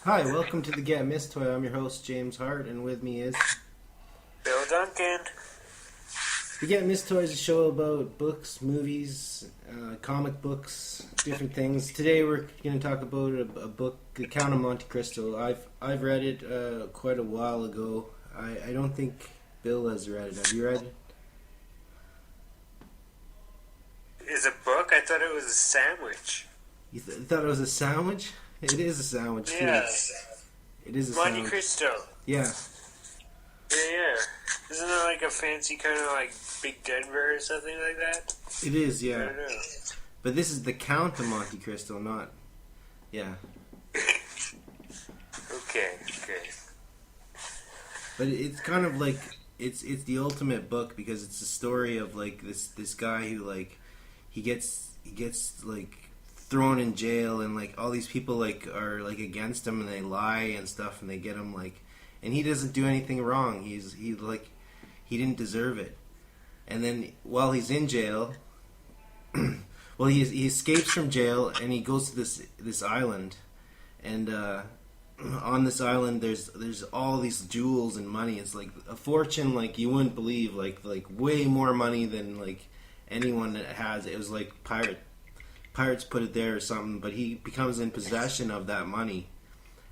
Hi, welcome to the Get Missed Toy. I'm your host, James Hart, and with me is... Bill Duncan. The Get Missed Toy is a show about books, movies, comic books, different things. Today we're going to talk about a book, The Count of Monte Cristo. I've read it quite a while ago. I don't think Bill has read it. Have you read it? Is a book? I thought it was a sandwich. You thought it was a sandwich? It is a sandwich, too. Yeah. It is a Monte sandwich. Cristo. Yeah. Yeah. Isn't it like a fancy kind of like Big Denver or something like that? It is, I yeah. don't know. But this is The Count of Monte Cristo, not... Yeah. Okay. But it's kind of like it's the ultimate book because it's the story of like this guy who like he gets like thrown in jail and like all these people like are like against him and they lie and stuff and they get him like and he doesn't do anything wrong. He didn't deserve it. And then while he's in jail, well he escapes from jail and he goes to this island and on this island there's all these jewels and money. It's like a fortune like you wouldn't believe, like way more money than like anyone that has. It was like pirates put it there or something, but he becomes in possession of that money.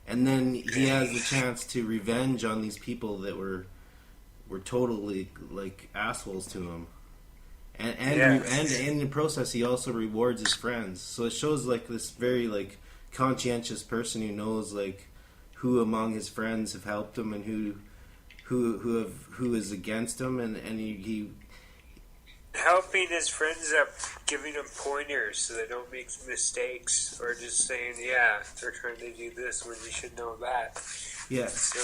And then he has the chance to revenge on these people that were totally like assholes to him. And in the process he also rewards his friends. So it shows like this very like conscientious person who knows like who among his friends have helped him and who is against him, and he Helping his friends up, giving them pointers so they don't make mistakes, or just saying, yeah, they're trying to do this when you should know that. yeah. So,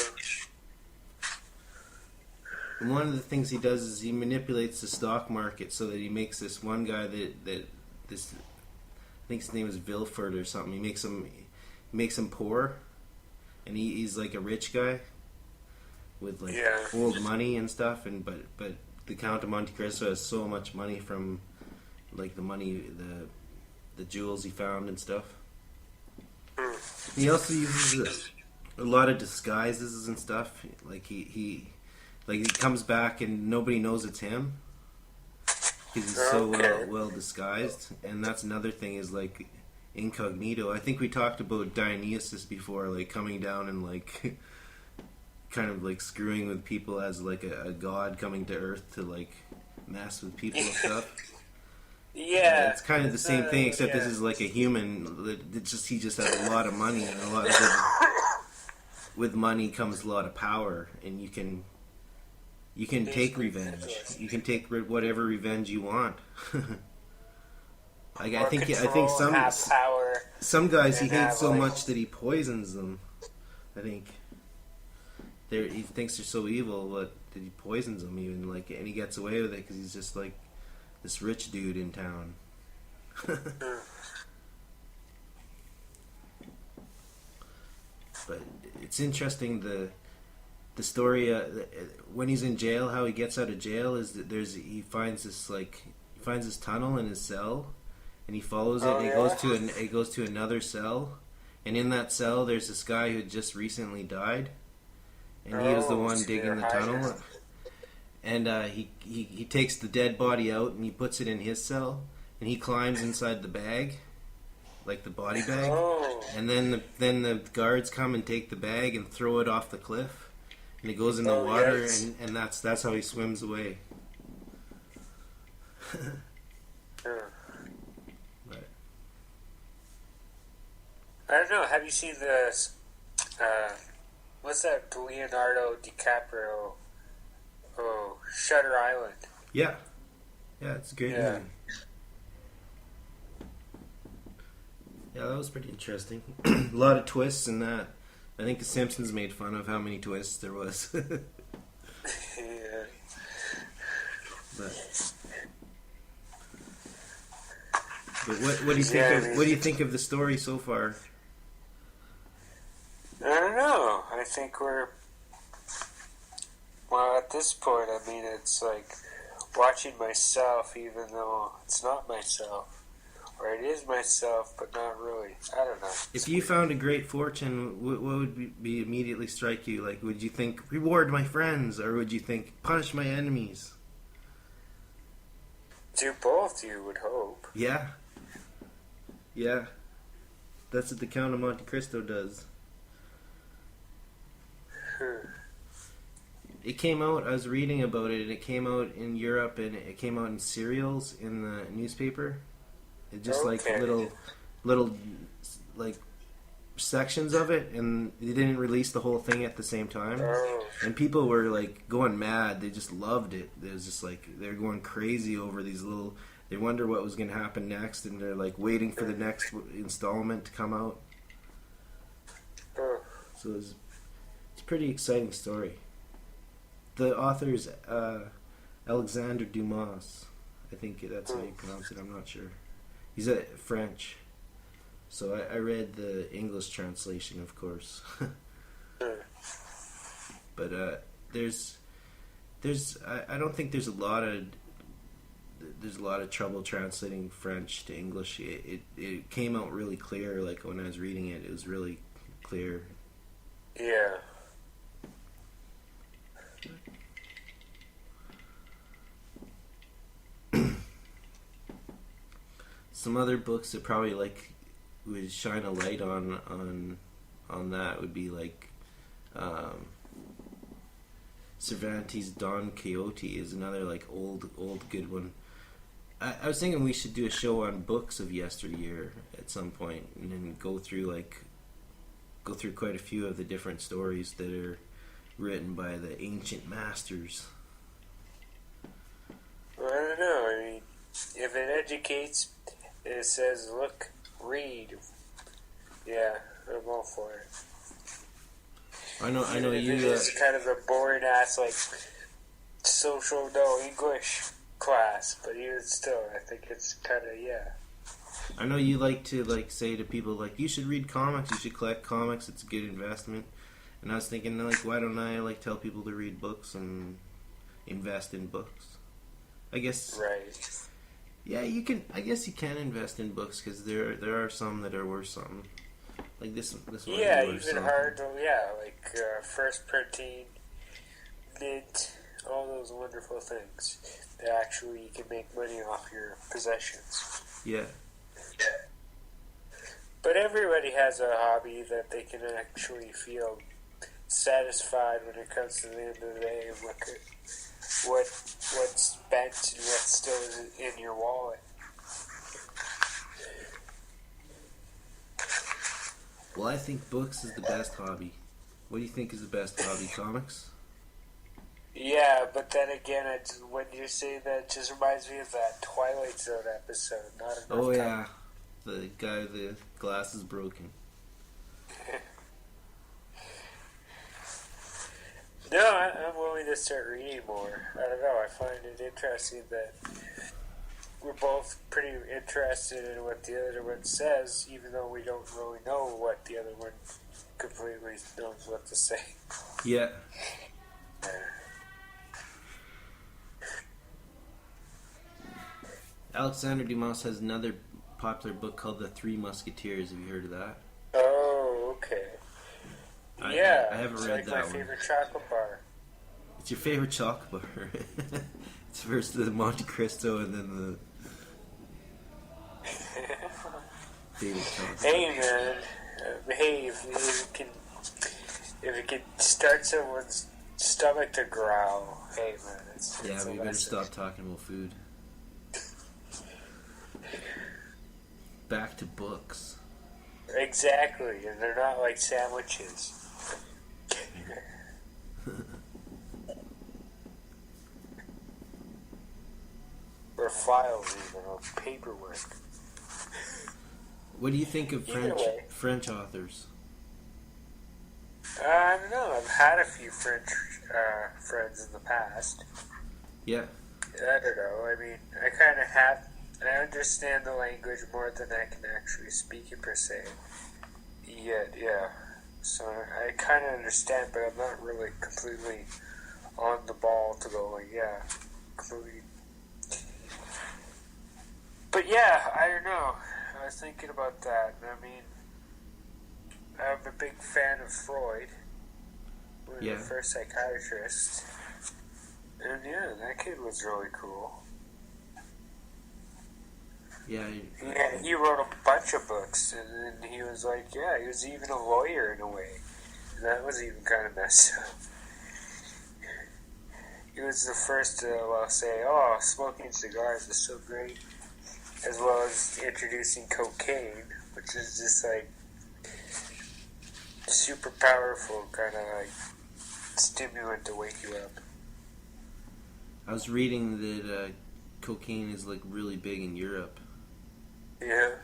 And one of the things he does is he manipulates the stock market so that he makes this one guy that this I think his name is Vilford or something. He makes him poor, and he's like a rich guy with like old money and stuff. And but the Count of Monte Cristo has so much money from like the money, the jewels he found and stuff. He also uses a lot of disguises and stuff. Like he comes back and nobody knows it's him because he's so well disguised. And that's another thing is like incognito. I think we talked about Dionysus before, like coming down and like kind of like screwing with people as like a god coming to Earth to like mess with people and stuff. yeah. It's kind of the same thing, except this is like a human. He just has a lot of money, and a lot of with money comes a lot of power, and you can take revenge. You can take whatever revenge you want. I think some guys he hates so much that he poisons them. I think he thinks they're so evil, but that he poisons them even, like, and he gets away with it because he's just like this rich dude in town. But it's interesting the story when he's in jail, how he gets out of jail is that he finds this tunnel in his cell, and he follows it. And it goes to another cell, and in that cell there's this guy who had just recently died, and he was the one digging the tunnel. And he takes the dead body out and he puts it in his cell, and he climbs inside the bag, like the body bag, and then the guards come and take the bag and throw it off the cliff, and it goes in the water, and that's how he swims away. But I don't know. Have you seen the what's that Leonardo DiCaprio? Oh, Shutter Island. yeah, it's a great movie. Yeah, that was pretty interesting. A lot of twists in that. I think The Simpsons made fun of how many twists there was. Yeah. But what do you think? What do you think of the story so far? I don't know. I think at this point, I mean, it's like watching myself, even though it's not myself. Or it is myself, but not really. I don't know. If you found a great fortune, what would be immediately strike you? Like, would you think, reward my friends, or would you think, punish my enemies? Do both, you would hope. Yeah. Yeah. That's what the Count of Monte Cristo does. It came out, I was reading about it, and it came out in Europe, and it came out in serials in the newspaper. It just like little like sections of it, and they didn't release the whole thing at the same time. And people were like going mad. They just loved it. It was just like they're going crazy over these little. They wonder what was going to happen next, and they're like waiting for the next installment to come out. So it's a pretty exciting story. The author is Alexandre Dumas. I think that's how you pronounce it. I'm not sure. He's French. So I read the English translation, of course. But I don't think there's a lot of trouble translating French to English. It came out really clear. Like when I was reading it, it was really clear. Yeah. Some other books that probably like would shine a light on that would be like Cervantes' Don Quixote is another like old good one. I was thinking we should do a show on books of yesteryear at some point, and then go through quite a few of the different stories that are written by the ancient masters. Well, I don't know. I mean, if it educates, it says, look, read. Yeah, I'm all for it. I know you. It's kind of a boring ass like social English class, but even still, I think it's kind of I know you like to like say to people like you should read comics, you should collect comics. It's a good investment. And I was thinking like, why don't I like tell people to read books and invest in books? I guess. Right. Yeah, you can. I guess you can invest in books because there are some that are worth something. Like this one. Yeah, even hard. Like first printing, mint, all those wonderful things that actually you can make money off your possessions. Yeah. But everybody has a hobby that they can actually feel satisfied when it comes to the end of the day and look at what's spent and what still is in your wallet. Well, I think books is the best hobby. What do you think is the best hobby? Comics? Yeah, but then again, when you say that, it just reminds me of that Twilight Zone episode. Not enough Oh, time. yeah. The guy, the glass is broken. No, I'm willing to start reading more. I don't know, I find it interesting that we're both pretty interested in what the other one says, even though we don't really know what the other one completely knows what to say. Yeah. Alexandre Dumas has another popular book called The Three Musketeers. Have you heard of that? Oh, okay. I haven't read like that my one. favorite chocolate bar. It's your favorite chocolate bar. It's first the Monte Cristo and then the favorite chocolate. Hey man, if it can start someone's stomach to growl, hey man, it's we better stop talking about food. Back to books. Exactly, and they're not like sandwiches. Or files even, or paperwork. What do you think of Either way. French authors? I don't know, I've had a few French friends in the past. Yeah. I don't know, I mean, I understand the language more than I can actually speak it per se. Yeah. So I kind of understand, but I'm not really completely on the ball to go like, yeah, completely But yeah, I don't know. I was thinking about that. I mean, I'm a big fan of Freud. One of the first psychiatrists. And yeah, that kid was really cool. Yeah. He wrote a bunch of books, and then he was like, he was even a lawyer in a way. And that was even kind of messed up. He was the first to say, oh, smoking cigars is so great. As well as introducing cocaine, which is just like super powerful kind of like stimulant to wake you up. I was reading that cocaine is like really big in Europe. Yeah.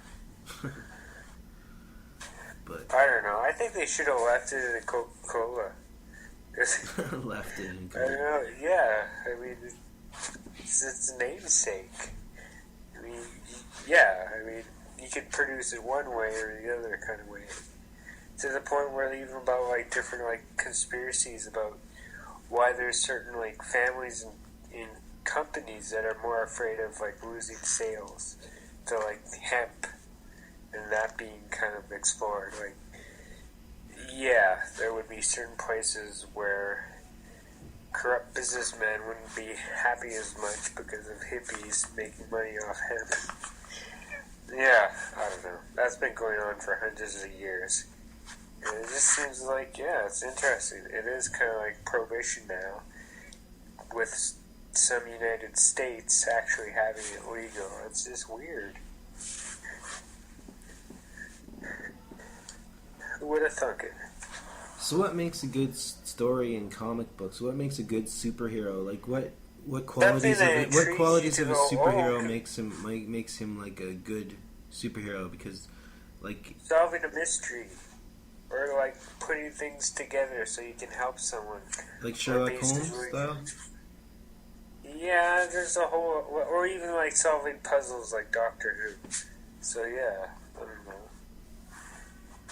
But I don't know. I think they should have left it in Coca-Cola. left it in Coca-Cola. I don't know. Yeah. I mean, it's its namesake. I mean, you could produce it one way or the other kind of way. To the point where even about like different like conspiracies about why there's certain like families in companies that are more afraid of like losing sales to like hemp and that being kind of explored. Like, yeah, there would be certain places where corrupt businessmen wouldn't be happy as much because of hippies making money off hemp. Yeah, I don't know. That's been going on for hundreds of years. And it just seems like, it's interesting. It is kind of like prohibition now, with some United States actually having it legal. It's just weird. Who would have thunk it? So what makes a good story in comic books? What makes a good superhero? Like what qualities of a superhero makes him like a good superhero? Because like solving a mystery. Or like putting things together so you can help someone. Like Sherlock Holmes style? Yeah, there's a whole... Or even like solving puzzles like Doctor Who. So yeah, I don't know.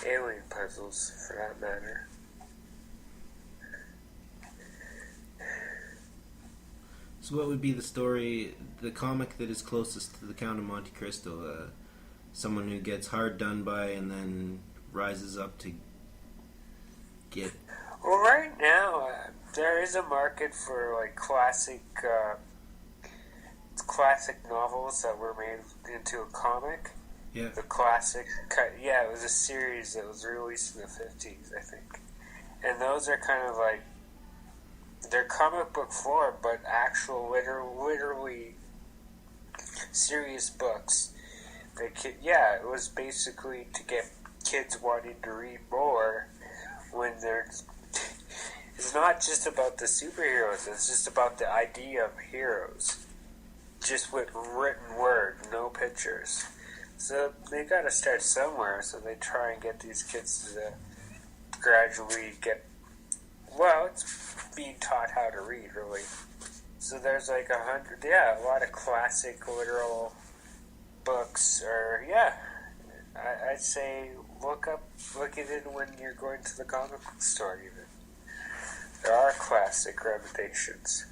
Alien puzzles, for that matter. So what would be the comic that is closest to the Count of Monte Cristo? Someone who gets hard done by and then rises up to get... Well, right now, there is a market for, like, classic novels that were made into a comic. Yeah. The classic... it was a series that was released in the 50s, I think. And those are kind of, like... They're comic book form, but actual, literally serious books. It was basically to get kids wanting to read more when it's not just about the superheroes, it's just about the idea of heroes. Just with written word, no pictures. So they gotta start somewhere, so they try and get these kids to gradually get... Well, it's being taught how to read, really. So there's like a lot of classic literal books, or I'd say look at it when you're going to the comic book store. Even there are classic reputations.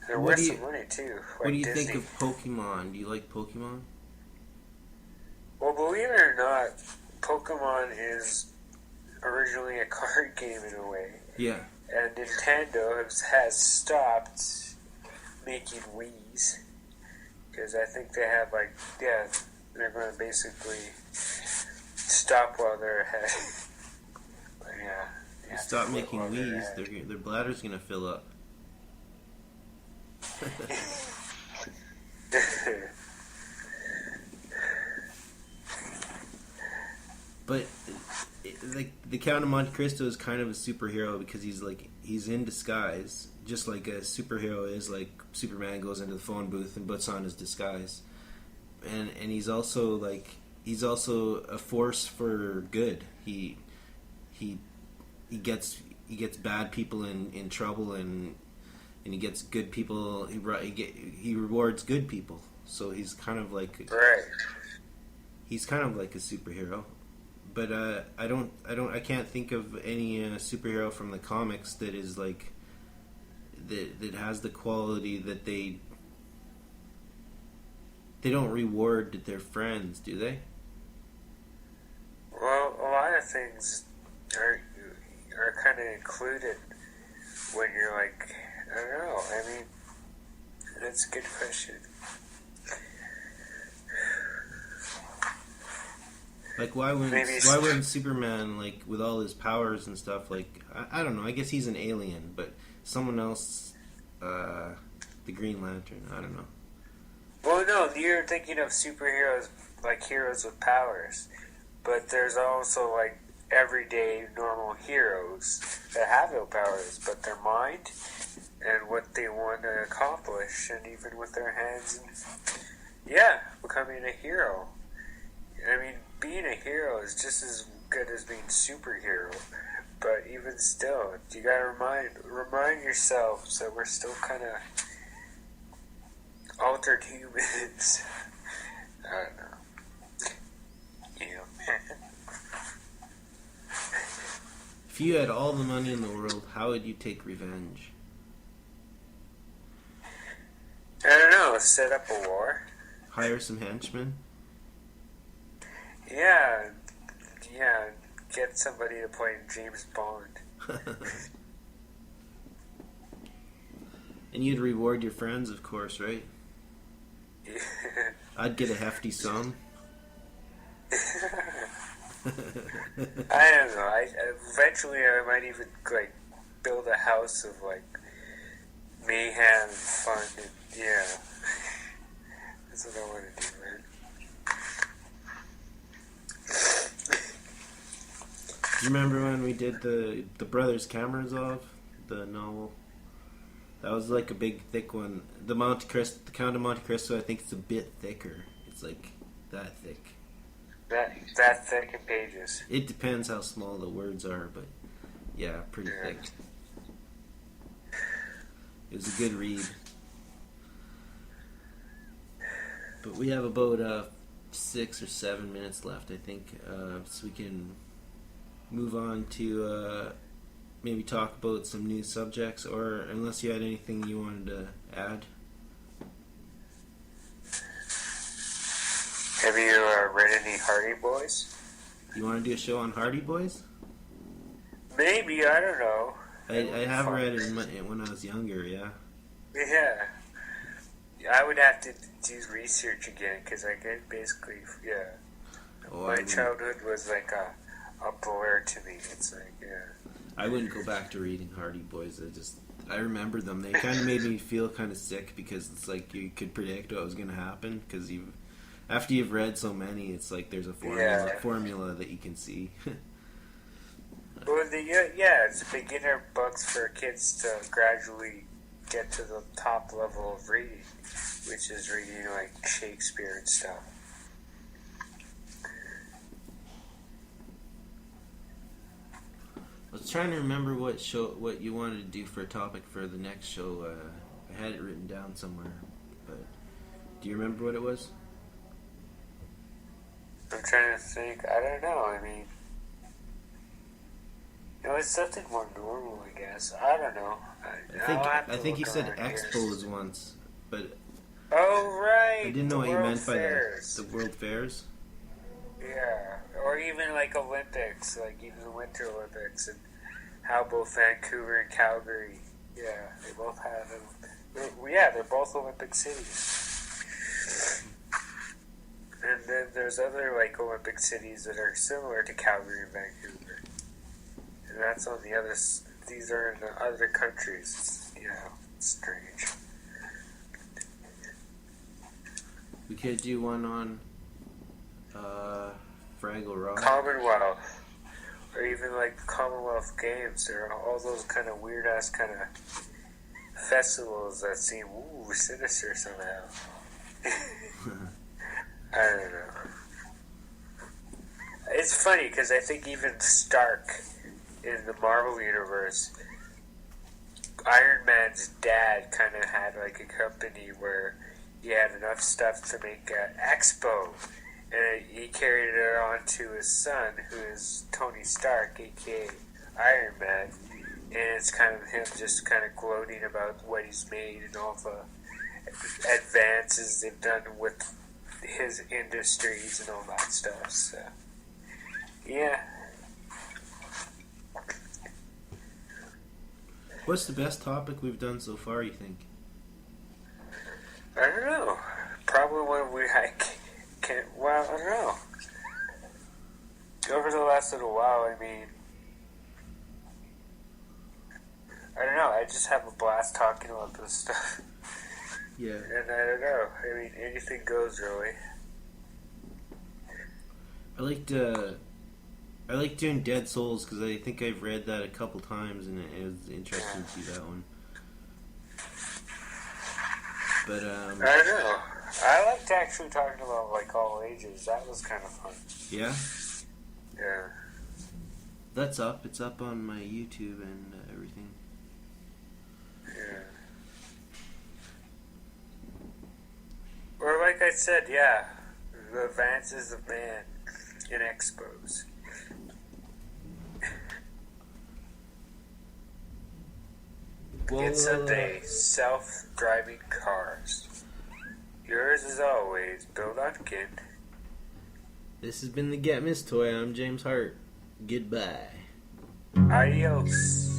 They're worth some money too. Like what do you Disney. think of Pokemon? Do you like Pokemon? Well, believe it or not, Pokemon is originally a card game in a way. Yeah. And Nintendo has stopped making Wii's. Because I think they have, they're going to basically stop while they're ahead. But yeah. Stop making Wii's, their bladder's going to fill up. But the Count of Monte Cristo is kind of a superhero because he's in disguise, just like a superhero is. Like Superman goes into the phone booth and puts on his disguise, and he's also a force for good. He gets bad people in trouble, and he gets good people. He rewards good people. So he's kind of like He's kind of like a superhero. But I can't think of any superhero from the comics that is like that has the quality that they they don't reward their friends, do they? Well, a lot of things are kind of included when you're like, I don't know. I mean, that's a good question. Like, why wouldn't Superman, like, with all his powers and stuff, like, I don't know, I guess he's an alien, but someone else, the Green Lantern, I don't know. Well, no, you're thinking of superheroes, like heroes with powers, but there's also, like, everyday normal heroes that have no powers, but their mind and what they want to accomplish, and even with their hands, and, becoming a hero. I mean, being a hero is just as good as being superhero, but even still, you gotta remind yourself that we're still kind of altered humans. I don't know. You know. If you had all the money in the world, how would you take revenge? I don't know. Set up a war. Hire some henchmen? Yeah. Get somebody to play James Bond. And you'd reward your friends, of course, right? Yeah. I'd get a hefty sum. I don't know. Eventually I might even like build a house of like mayhem and fun, and that's what I want to do, man. Do you remember when we did the Brothers Karamazov, the novel? That was like a big, thick one. The Count of Monte Cristo, I think it's a bit thicker. It's like that thick. That thick in pages. It depends how small the words are, but yeah, pretty thick. It was a good read. But we have about 6 or 7 minutes left, I think, so we can move on to maybe talk about some new subjects, or unless you had anything you wanted to add. Have you read any Hardy Boys? You want to do a show on Hardy Boys? Maybe, I don't know. I have read it when I was younger, yeah. Yeah. I would have to do research again, because I get basically, my childhood was like a blur to me. It's like, I wouldn't go back to reading Hardy Boys. I remember them. They kind of made me feel kind of sick, because it's like you could predict what was going to happen, because after you've read so many, it's like there's a formula that you can see. Well, it's beginner books for kids to gradually get to the top level of reading, which is reading like Shakespeare and stuff. I was trying to remember what you wanted to do for a topic for the next show. I had it written down somewhere, but do you remember what it was? I'm trying to think. I don't know. I mean, it's something more normal, I guess. I don't know. I think you said expos once, but oh right, I didn't know what you meant by the World Fairs. Yeah, or even like Olympics, like even the Winter Olympics, and how both Vancouver and Calgary, they both have them. They're both Olympic cities. And then there's other like Olympic cities that are similar to Calgary and Vancouver, and that's on the other. These are in the other countries. It's strange. We could do one on Fraggle Rock. Commonwealth. Or even like the Commonwealth Games. There are all those kind of weird ass kind of festivals that seem sinister somehow. I don't know. It's funny because I think even Stark in the Marvel Universe, Iron Man's dad kind of had like a company where he had enough stuff to make an expo, and he carried it on to his son, who is Tony Stark, aka Iron Man, and it's kind of him just kind of gloating about what he's made and all the advances they've done with his industries and all that stuff. So, yeah. What's the best topic we've done so far, you think? I don't know. Probably when I can't. Well, I don't know. Over the last little while, I mean, I don't know. I just have a blast talking about this stuff. Yeah. And I don't know. I mean, anything goes, really. I like doing Dead Souls because I think I've read that a couple times and it was interesting to do that one. But I don't know. I liked actually talking about like all ages. That was kind of fun. Yeah. Yeah. That's up. It's up on my YouTube and everything. Yeah. Or like I said, yeah, the advances of man in expos. Get someday self-driving cars. Yours as always, Bill Duncan. This has been the Get Miss Toy. I'm James Hart. Goodbye. Adios.